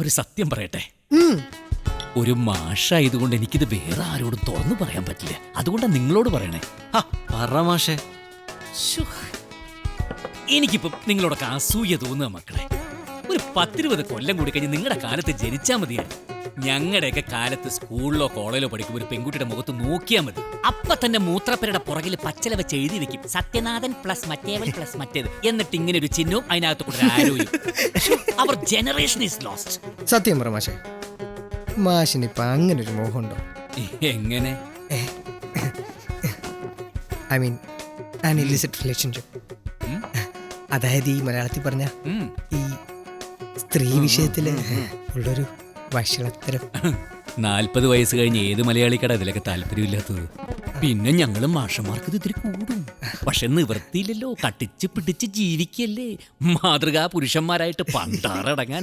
ഒരു സത്യം പറയട്ടെ, ഒരു മാഷായതുകൊണ്ട് എനിക്കിത് വേറെ ആരോടും തുറന്നു പറയാൻ പറ്റില്ല. അതുകൊണ്ടാണ് നിങ്ങളോട് പറയണേ. പറ മാഷേ. എനിക്കിപ്പം നിങ്ങളോടൊക്കെ അസൂയ തോന്നുക മക്കളെ. ഒരു 10-20 കൊല്ലം കൂടി കഴിഞ്ഞ് നിങ്ങളുടെ കാലത്ത് ജനിച്ചാൽ മതിയായിരുന്നു. ഞങ്ങളുടെയൊക്കെ കാലത്ത് സ്കൂളിലോ കോളേജിലോ പഠിക്കുമ്പോൾ ഒരു പെൺകുട്ടിയുടെ മുഖത്ത് നോക്കിയാൽ മതി, അപ്പൊ തന്നെ മൂത്രപ്പരയുടെ പുറകിൽ പച്ചല വെച്ച് എഴുതി വെക്കും സത്യനാഥൻ പ്ലസ് മറ്റേവൻ പ്ലസ് മറ്റേത്, എന്നിട്ട് ഇങ്ങനെ ഒരു ചിഹ്നവും അതിനകത്ത് കൂടെ ആരോയും. അവർ ജനറേഷൻ ഈസ് ലോസ്റ്റ്. സത്യം പറ മാഷേ, മാഷിനിപ്പോ അങ്ങനെ ഒരു മോഹമുണ്ടോ? എങ്ങനെ? I mean an illicit relationship. അതായത് ഈ മലയാളത്തിൽ പറഞ്ഞ ഈ സ്ത്രീ വിഷയത്തില് ഉള്ളൊരു വഷളത്തരം. 40 വയസ്സ് കഴിഞ്ഞ് ഏത് മലയാളിക്കട ഇതിലൊക്കെ താല്പര്യമില്ലാത്തത്? പിന്നെ ഞങ്ങളും മാഷന്മാർക്ക് ഇത് ഇത്തിരി കൂടും. പക്ഷെ നിവൃത്തിയില്ലല്ലോ, കട്ടിച്ച് പിടിച്ച് ജീവിക്കല്ലേ, മാതൃകാ പുരുഷന്മാരായിട്ട് പണ്ടാറടങ്ങാൻ.